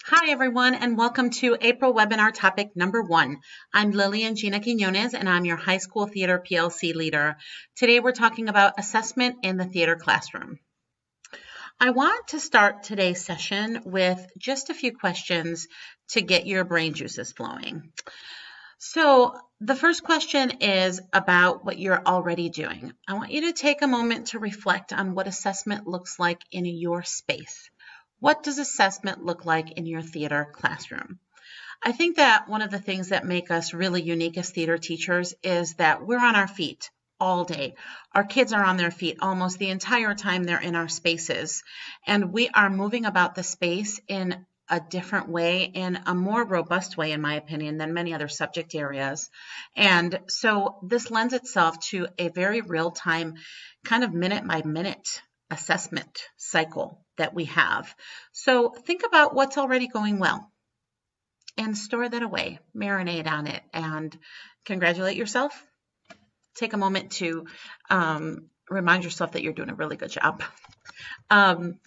Hi, everyone, and welcome to April webinar topic number 1. I'm Lillian Gina Quinones, and I'm your high school theater PLC leader. Today, we're talking about assessment in the theater classroom. I want to start today's session with just a few questions to get your brain juices flowing. So the first question is about what you're already doing. I want you to take a moment to reflect on what assessment looks like in your space. What does assessment look like in your theater classroom? I think that one of the things that make us really unique as theater teachers is that we're on our feet all day. Our kids are on their feet almost the entire time they're in our spaces, and we are moving about the space in a different way, in a more robust way, in my opinion, than many other subject areas. And so this lends itself to a very real-time, kind of minute-by-minute assessment cycle that we have. So think about what's already going well and store that away, marinate on it, and congratulate yourself. Take a moment to remind yourself that you're doing a really good job. The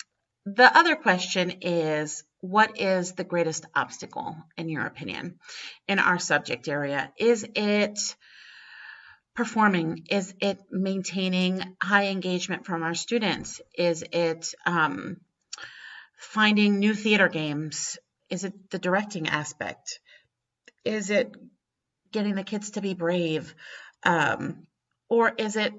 other question is, what is the greatest obstacle, in your opinion, in our subject area? Is it performing? Is it maintaining high engagement from our students? Is it finding new theater games? Is it the directing aspect? Is it getting the kids to be brave? Or is it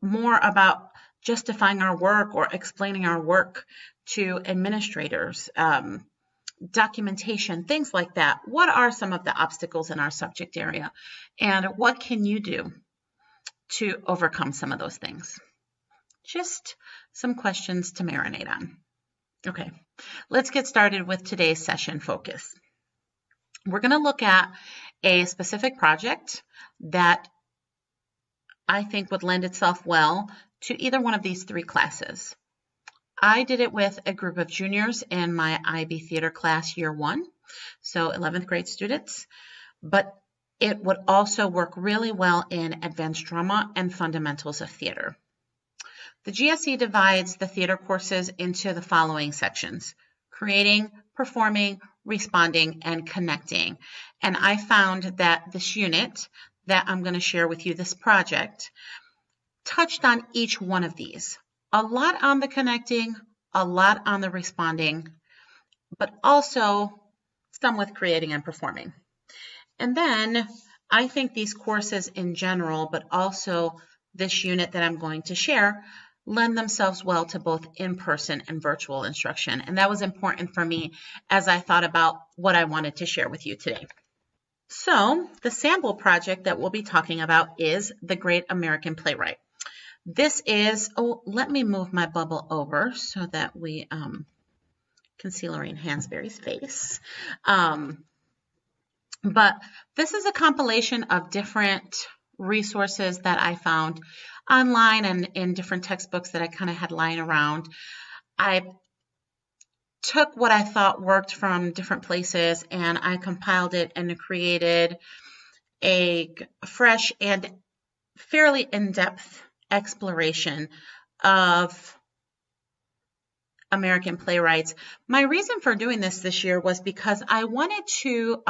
more about justifying our work or explaining our work to administrators? Documentation, things like that. What are some of the obstacles in our subject area? And what can you do to overcome some of those things? Just some questions to marinate on. Okay, let's get started with today's session focus. We're going to look at a specific project that I think would lend itself well to either one of these 3 classes. I did it with a group of juniors in my IB theater class year 1, so 11th grade students, but it would also work really well in advanced drama and fundamentals of theater. The GSE divides the theater courses into the following sections: creating, performing, responding, and connecting. And I found that this unit that I'm going to share with you, this project, touched on each one of these. A lot on the connecting, a lot on the responding, but also some with creating and performing. And then I think these courses in general, but also this unit that I'm going to share, lend themselves well to both in-person and virtual instruction. And that was important for me as I thought about what I wanted to share with you today. So the sample project that we'll be talking about is The Great American Playwright. This is, let me move my bubble over so that we can see Lorraine Hansberry's face. But this is a compilation of different resources that I found online and in different textbooks that I kind of had lying around. I took what I thought worked from different places and I compiled it and created a fresh and fairly in-depth exploration of American playwrights. My reason for doing this year was because I wanted to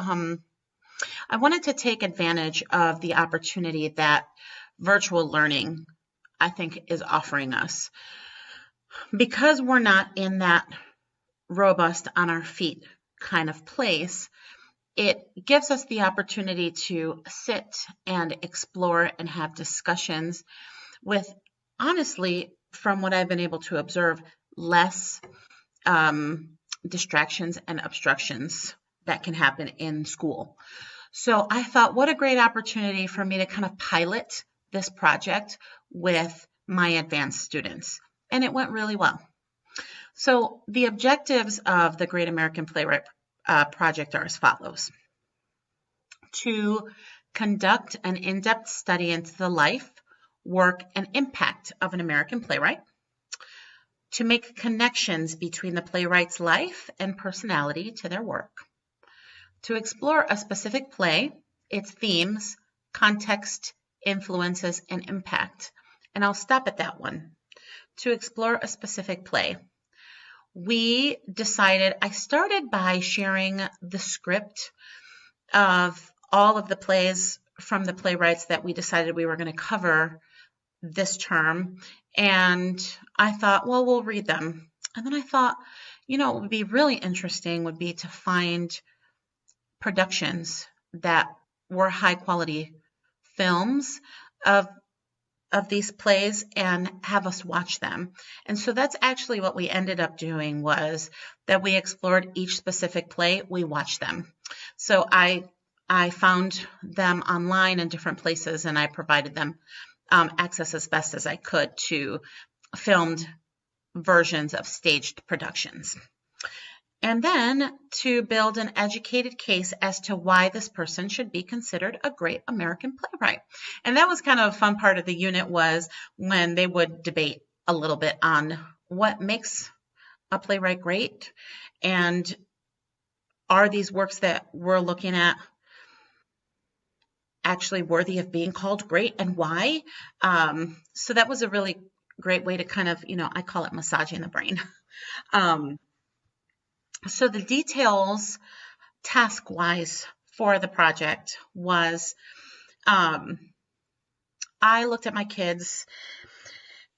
take advantage of the opportunity that virtual learning, I think, is offering us. Because we're not in that robust, on our feet kind of place, it gives us the opportunity to sit and explore and have discussions with, honestly, from what I've been able to observe, less distractions and obstructions that can happen in school. So I thought, what a great opportunity for me to kind of pilot this project with my advanced students. And it went really well. So the objectives of the Great American Playwright project are as follows: to conduct an in-depth study into the life, work, and impact of an American playwright, to make connections between the playwright's life and personality to their work, to explore a specific play, its themes, context, influences, and impact. And I'll stop at that one. To explore a specific play. we decided, I started by sharing the script of all of the plays from the playwrights that we decided we were going to cover this term. And I thought, well, we'll read them. And then I thought, what would be really interesting would be to find productions that were high quality films of these plays and have us watch them. And so that's actually what we ended up doing, was that we explored each specific play, we watched them. So I found them online in different places, and I provided them access as best as I could to filmed versions of staged productions. And then to build an educated case as to why this person should be considered a great American playwright. And that was kind of a fun part of the unit, was when they would debate a little bit on what makes a playwright great, and are these works that we're looking at actually worthy of being called great, and why. So that was a really great way to kind of, I call it massaging the brain. So the details, task-wise, for the project was, I looked at my kids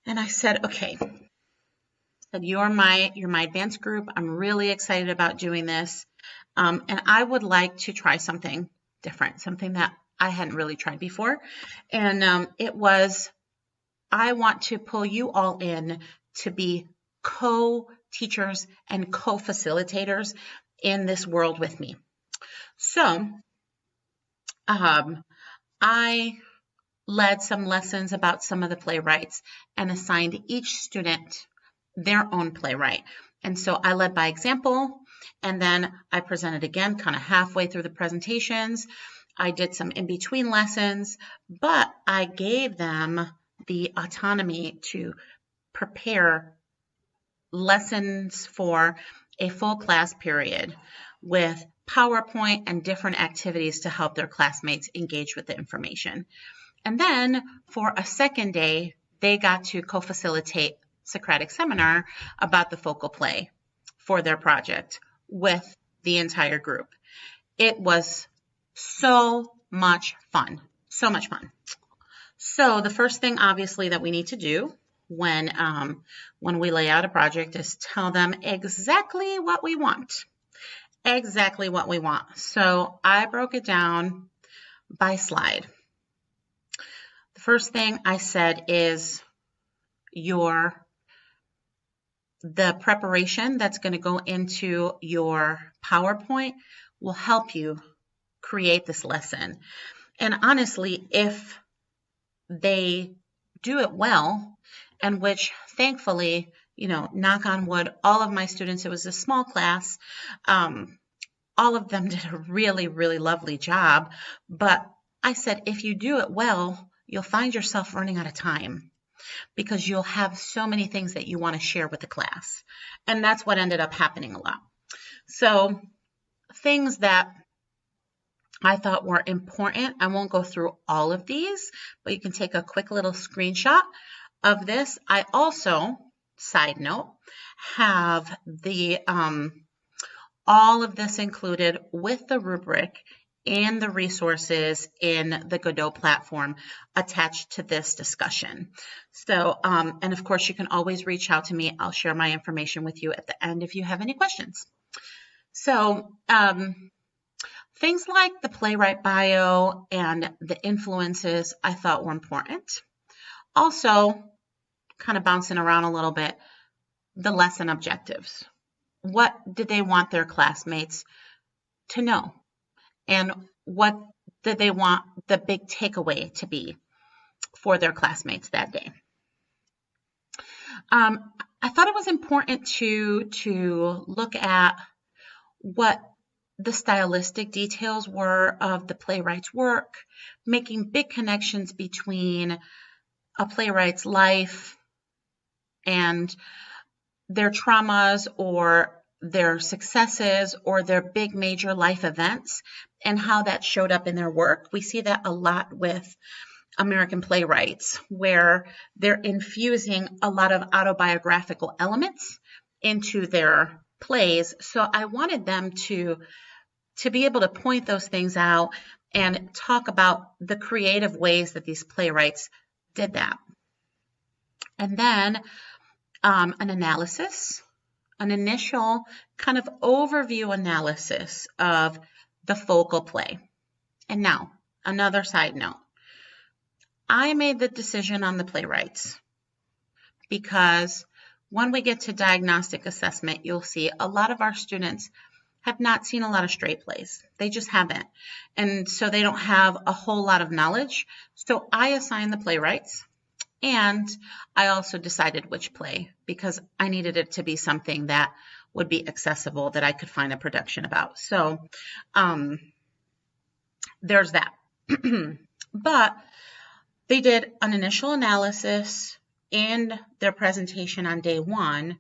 and I said, okay, you're my advanced group. I'm really excited about doing this. And I would like to try something different, something that I hadn't really tried before. And it was, I want to pull you all in to be co-teachers and co-facilitators in this world with me. So I led some lessons about some of the playwrights and assigned each student their own playwright. And so I led by example, and then I presented again kind of halfway through the presentations. I did some in-between lessons, but I gave them the autonomy to prepare lessons for a full class period with PowerPoint and different activities to help their classmates engage with the information. And then for a second day, they got to co-facilitate Socratic seminar about the focal play for their project with the entire group. It was so much fun, so much fun. So the first thing, obviously, that we need to do when we lay out a project is tell them exactly what we want. Exactly what we want. So I broke it down by slide. The first thing I said is the preparation that's going to go into your PowerPoint will help you create this lesson. And honestly, if they do it well, and which thankfully, knock on wood, all of my students, it was a small class, all of them did a really, really lovely job. But I said, if you do it well, you'll find yourself running out of time because you'll have so many things that you want to share with the class. And that's what ended up happening a lot. So things that I thought were important, I won't go through all of these, but you can take a quick little screenshot of this. I also, side note, have the all of this included with the rubric and the resources in the Godot platform attached to this discussion. So, and of course, you can always reach out to me. I'll share my information with you at the end if you have any questions. So, things like the playwright bio and the influences I thought were important. Also, kind of bouncing around a little bit, the lesson objectives. What did they want their classmates to know? And what did they want the big takeaway to be for their classmates that day? I thought it was important to look at what the stylistic details were of the playwright's work, making big connections between a playwright's life and their traumas or their successes or their big major life events and how that showed up in their work. We see that a lot with American playwrights, where they're infusing a lot of autobiographical elements into their plays. So I wanted them to be able to point those things out and talk about the creative ways that these playwrights did that. And then an analysis, an initial kind of overview analysis of the focal play. And now, another side note. I made the decision on the playwrights because when we get to diagnostic assessment, you'll see a lot of our students have not seen a lot of straight plays. They just haven't. And so they don't have a whole lot of knowledge. So I assigned the playwrights, and I also decided which play because I needed it to be something that would be accessible, that I could find a production about. So there's that. But they did an initial analysis in their presentation on day 1,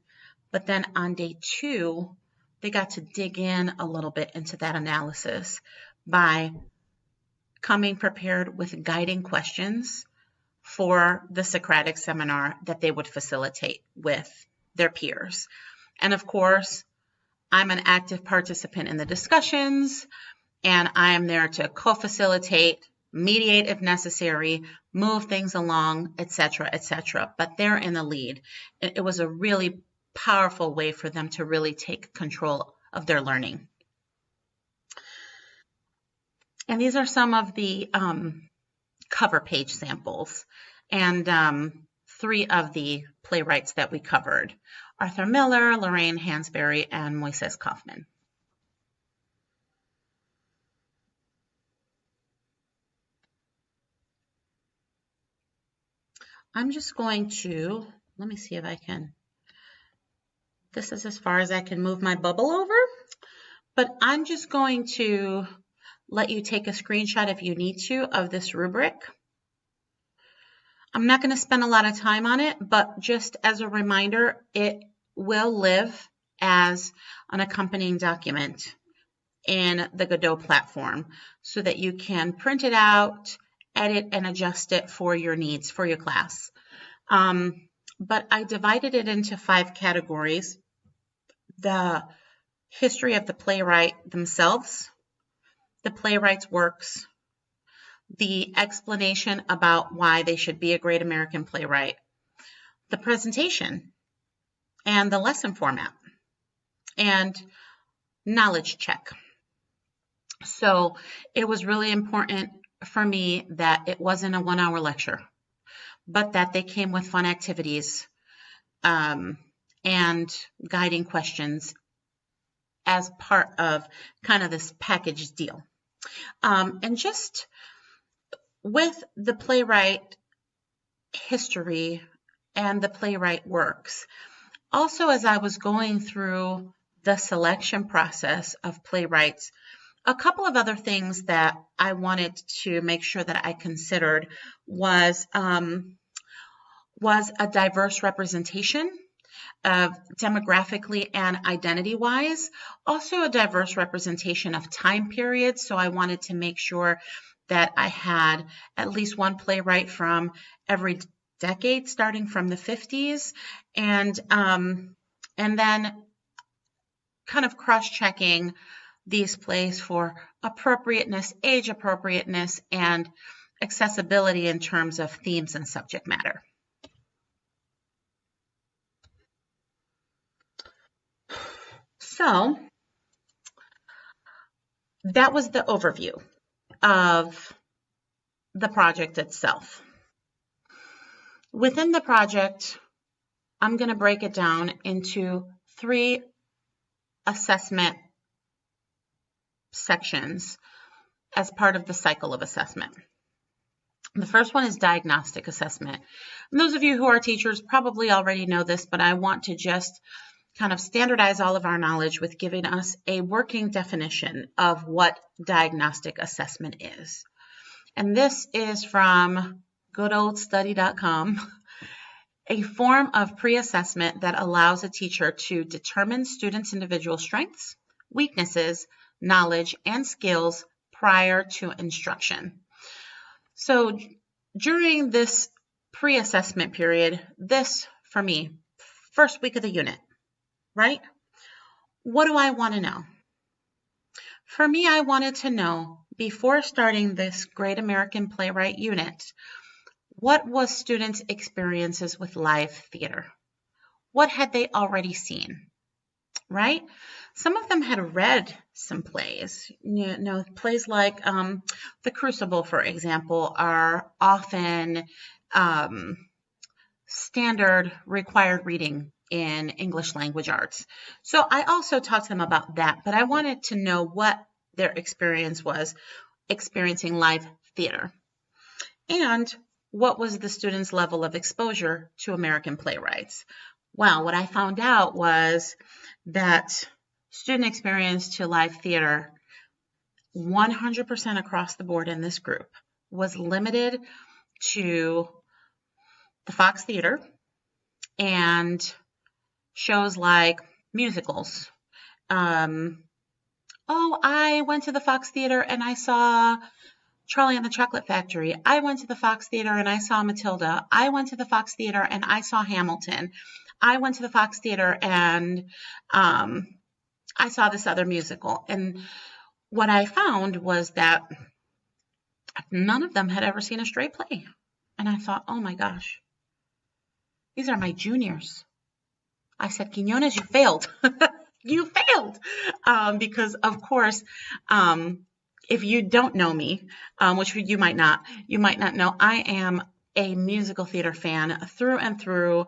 but then on day 2, they got to dig in a little bit into that analysis by coming prepared with guiding questions for the Socratic seminar that they would facilitate with their peers. And of course, I'm an active participant in the discussions, and I am there to co-facilitate, mediate if necessary, move things along, etc., etc. But they're in the lead. It was a really powerful way for them to really take control of their learning. And these are some of the cover page samples, and 3 of the playwrights that we covered: Arthur Miller, Lorraine Hansberry, and Moises Kaufman. I'm just going to, let me see if I can, this is as far as I can move my bubble over, but I'm just going to let you take a screenshot if you need to of this rubric. I'm not going to spend a lot of time on it, but just as a reminder, it will live as an accompanying document in the Godot platform so that you can print it out, edit, and adjust it for your needs, for your class. But I divided it into 5 categories: the history of the playwright themselves, the playwright's works, the explanation about why they should be a great American playwright, the presentation, and the lesson format, and knowledge check. So it was really important for me that it wasn't a 1-hour lecture, but that they came with fun activities and guiding questions as part of kind of this package deal. And just with the playwright history and the playwright works, also as I was going through the selection process of playwrights, a couple of other things that I wanted to make sure that I considered was a diverse representation of demographically and identity-wise, also a diverse representation of time periods. So I wanted to make sure that I had at least one playwright from every decade, starting from the 50s, and then kind of cross-checking these plays for appropriateness, age appropriateness, and accessibility in terms of themes and subject matter. So that was the overview of the project itself. Within the project, I'm going to break it down into 3 assessment sections as part of the cycle of assessment. The first one is diagnostic assessment. And those of you who are teachers probably already know this, but I want to just kind of standardize all of our knowledge with giving us a working definition of what diagnostic assessment is. And this is from goodoldstudy.com, a form of pre-assessment that allows a teacher to determine students' individual strengths, weaknesses, knowledge, and skills prior to instruction. So during this pre-assessment period, this, for me, first week of the unit, right? What do I want to know? For me, I wanted to know, before starting this Great American Playwright unit, what was students' experiences with live theater? What had they already seen, right? Some of them had read some plays. Plays like The Crucible, for example, are often standard required reading in English language arts. So I also talked to them about that, but I wanted to know what their experience was experiencing live theater. And what was the students' level of exposure to American playwrights? Well, what I found out was that student experience to live theater, 100% across the board in this group, was limited to the Fox Theater and shows like musicals. I went to the Fox Theater and I saw Charlie and the Chocolate Factory. I went to the Fox Theater and I saw Matilda. I went to the Fox Theater and I saw Hamilton. I went to the Fox Theater and I saw this other musical. And what I found was that none of them had ever seen a straight play. And I thought, oh my gosh, these are my juniors. I said, Quiñones, you failed. You failed. Because, of course, if you don't know me, which you might not know, I am a musical theater fan through and through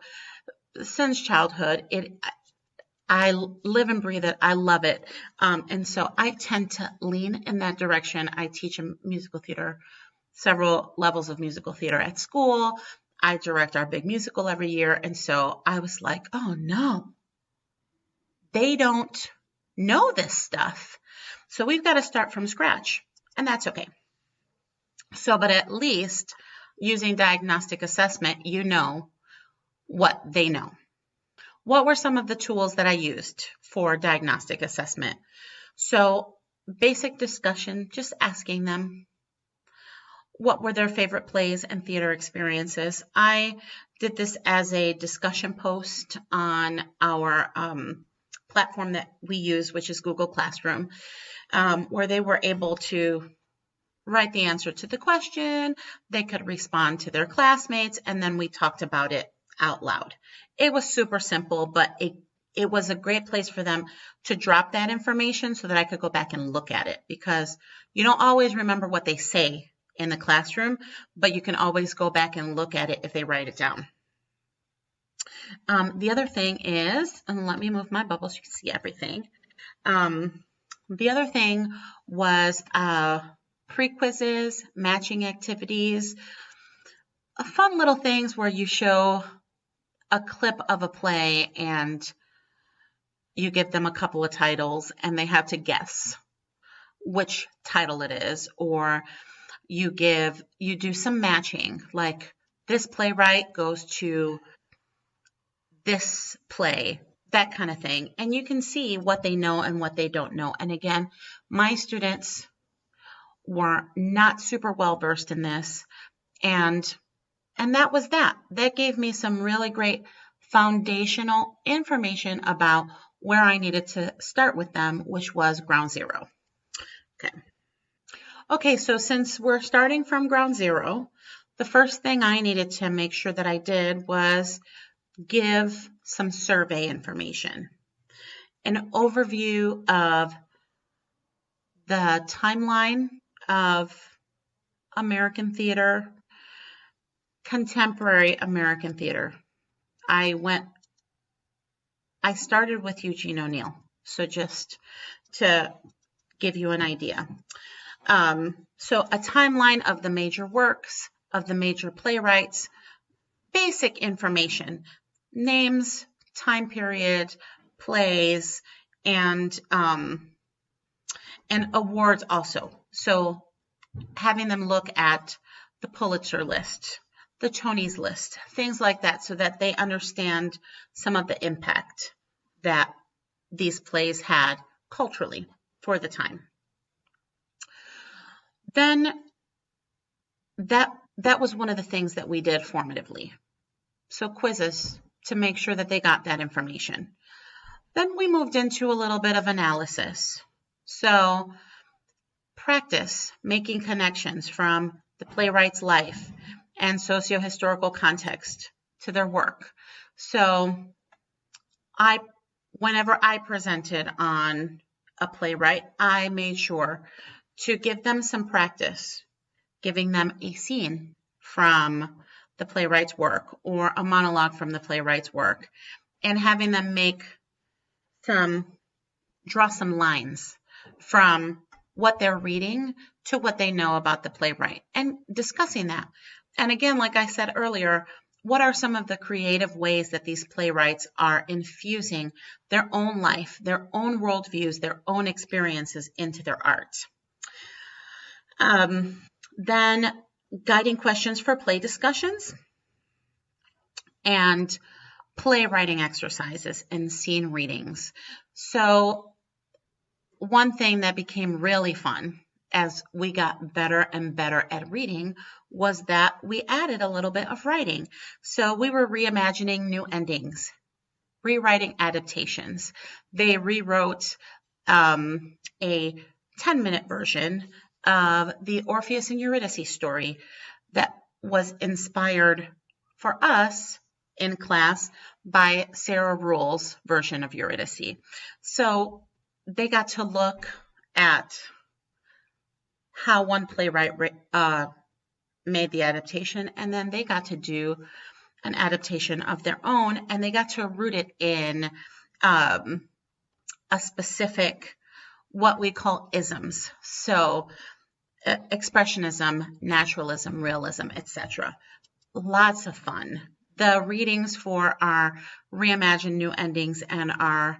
since childhood. I live and breathe it. I love it. And so I tend to lean in that direction. I teach musical theater, several levels of musical theater at school. I direct our big musical every year. And so I was like, oh no, they don't know this stuff. So we've got to start from scratch, and that's okay. So, but at least using diagnostic assessment, you know what they know. What were some of the tools that I used for diagnostic assessment? So basic discussion, just asking them what were their favorite plays and theater experiences. I did this as a discussion post on our platform that we use, which is Google Classroom, where they were able to write the answer to the question. They could respond to their classmates, and then we talked about it out loud. It was super simple, but it was a great place for them to drop that information so that I could go back and look at it, because you don't always remember what they say in the classroom, but you can always go back and look at it if they write it down. The other thing is, and let me move my bubble so you can see everything. The other thing was pre-quizzes, matching activities, fun little things where you show a clip of a play and you give them a couple of titles and they have to guess which title it is, or you do some matching, like this playwright goes to this play, that kind of thing. And you can see what they know and what they don't know. And again, my students were not super well versed in this. And that was that. That gave me some really great foundational information about where I needed to start with them, which was ground zero. Okay, so since we're starting from ground zero, the first thing I needed to make sure that I did was give some survey information, an overview of the timeline of American theater, contemporary American theater. I started with Eugene O'Neill, so just to give you an idea. So a timeline of the major works, of the major playwrights, basic information, names, time period, plays, and awards also. So having them look at the Pulitzer list, the Tony's list, things like that, so that they understand some of the impact that these plays had culturally for the time. Then that was one of the things that we did formatively. So quizzes to make sure that they got that information. Then we moved into a little bit of analysis. So practice making connections from the playwright's life and socio-historical context to their work. So whenever I presented on a playwright, I made sure to give them some practice, giving them a scene from the playwright's work or a monologue from the playwright's work, and having them draw some lines from what they're reading to what they know about the playwright and discussing that. And again, like I said earlier, what are some of the creative ways that these playwrights are infusing their own life, their own worldviews, their own experiences into their art? Then guiding questions for play discussions and playwriting exercises and scene readings. So one thing that became really fun as we got better and better at reading was that we added a little bit of writing. So we were reimagining new endings, rewriting adaptations. They rewrote a 10-minute version of the Orpheus and Eurydice story that was inspired for us in class by Sarah Ruhl's version of Eurydice. So they got to look at how one playwright made the adaptation, and then they got to do an adaptation of their own, and they got to root it in a specific, what we call isms. So expressionism, naturalism, realism, etc. Lots of fun. The readings for our reimagined new endings and our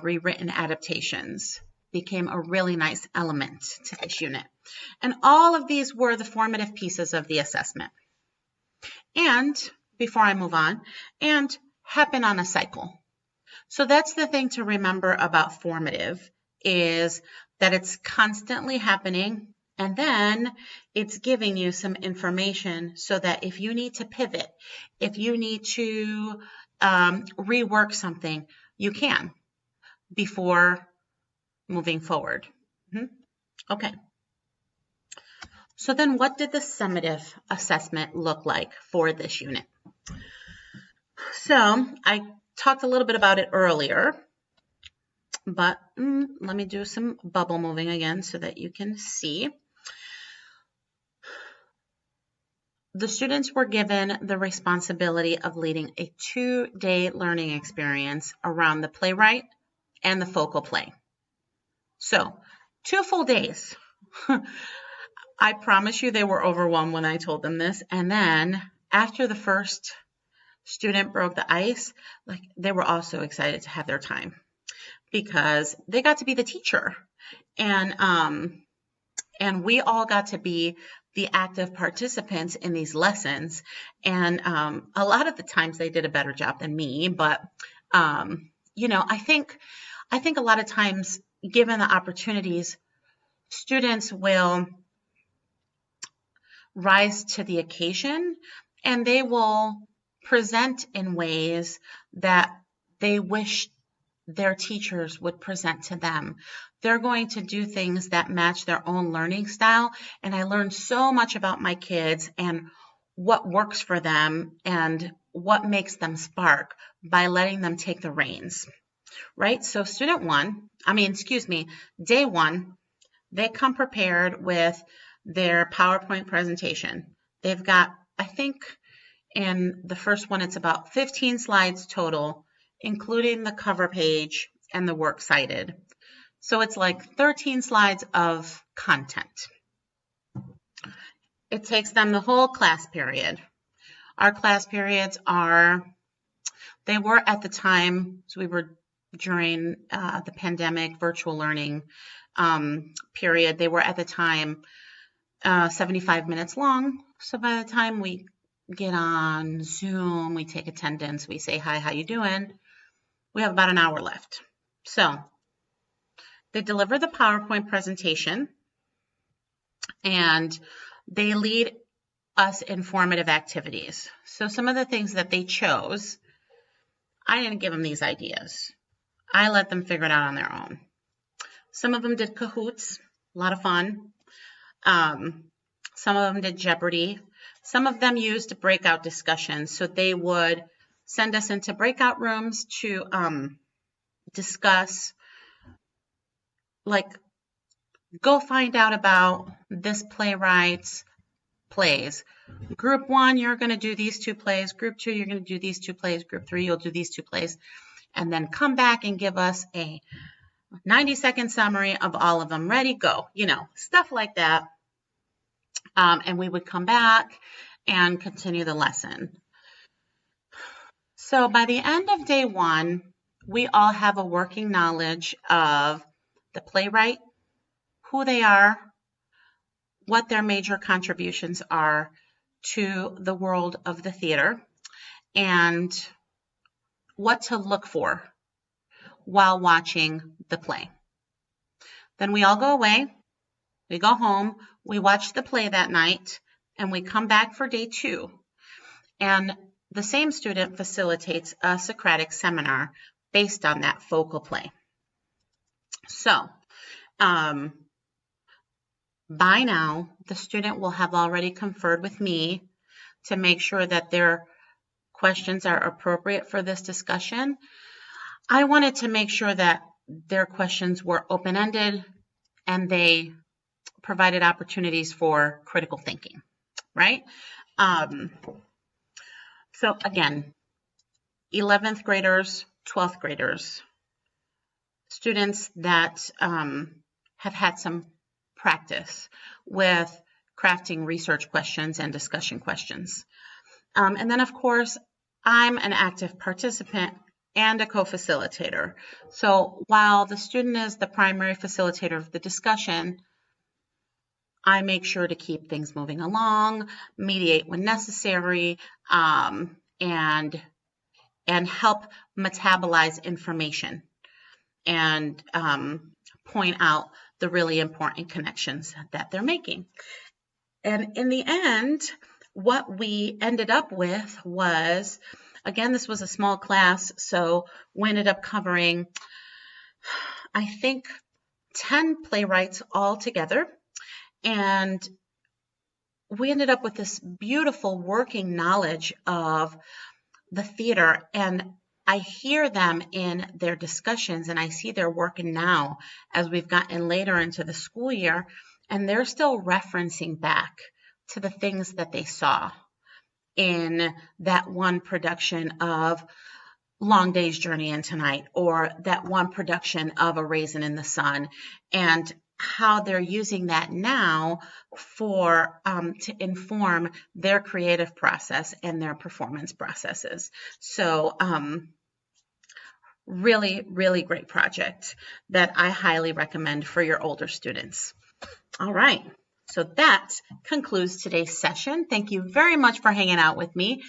rewritten adaptations became a really nice element to this unit. And all of these were the formative pieces of the assessment. And before I move on, and happen on a cycle. So that's the thing to remember about formative, is that it's constantly happening, and then it's giving you some information so that if you need to pivot, if you need to rework something, you can before moving forward. Okay. So then what did the summative assessment look like for this unit? So I talked a little bit about it earlier, but let me do some bubble moving again so that you can see. The students were given the responsibility of leading a 2-day learning experience around the playwright and the focal play. So 2 full days. I promise you they were overwhelmed when I told them this. And then after the first student broke the ice, like, they were also excited to have their time because they got to be the teacher, and we all got to be the active participants in these lessons. And a lot of the times they did a better job than me, but I think a lot of times, given the opportunities, students will rise to the occasion, and they will present in ways that they wish their teachers would present to them. They're going to do things that match their own learning style, and I learned so much about my kids and what works for them and what makes them spark by letting them take the reins, right? So day 1, they come prepared with their PowerPoint presentation. They've got, I think in the first one, it's about 15 slides total, including the cover page and the works cited. So it's like 13 slides of content. It takes them the whole class period. Our class periods they were at the time, so we were during the pandemic virtual learning period, they were at the time 75 minutes long. So by the time we get on Zoom, we take attendance, we say, hi, how you doing? We have about an hour left. So they deliver the PowerPoint presentation, and they lead us in formative activities. So some of the things that they chose, I didn't give them these ideas. I let them figure it out on their own. Some of them did Kahoots, a lot of fun. Some of them did Jeopardy. Some of them used breakout discussions. So they would send us into breakout rooms to discuss, like, go find out about this playwright's plays. Group 1, you're going to do these 2 plays. Group 2, you're going to do these 2 plays. Group 3, you'll do these 2 plays. And then come back and give us a 90-second summary of all of them. Ready, go. You know, stuff like that. And we would come back and continue the lesson. So by the end of day 1, we all have a working knowledge of the playwright, who they are, what their major contributions are to the world of the theater, and what to look for while watching the play. Then we all go away, we go home, we watch the play that night, and we come back for day 2. And the same student facilitates a Socratic seminar based on that focal play. So, by now, the student will have already conferred with me to make sure that their questions are appropriate for this discussion. I wanted to make sure that their questions were open-ended and they provided opportunities for critical thinking, right? So again, 11th graders, 12th graders, students that have had some practice with crafting research questions and discussion questions. And then, of course, I'm an active participant and a co-facilitator. So while the student is the primary facilitator of the discussion, I make sure to keep things moving along, mediate when necessary, and help metabolize information and point out the really important connections that they're making. And in the end, what we ended up with was, again, this was a small class, so we ended up covering, I think, 10 playwrights all together. And we ended up with this beautiful working knowledge of the theater. And I hear them in their discussions, and I see their work now as we've gotten later into the school year, and they're still referencing back to the things that they saw in that one production of Long Day's Journey into Night, or that one production of A Raisin in the Sun, and how they're using that now for to inform their creative process and their performance processes. So really, really great project that I highly recommend for your older students. All right, so that concludes today's session. Thank you very much for hanging out with me.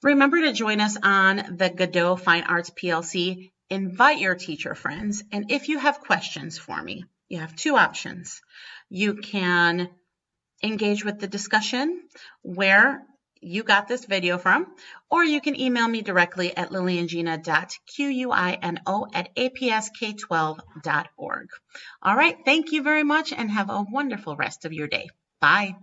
Remember to join us on the Godot Fine Arts PLC. Invite your teacher friends, and if you have questions for me, you have 2 options. You can engage with the discussion where you got this video from, or you can email me directly at liliangina.quino@apsk12.org. All right, thank you very much and have a wonderful rest of your day. Bye.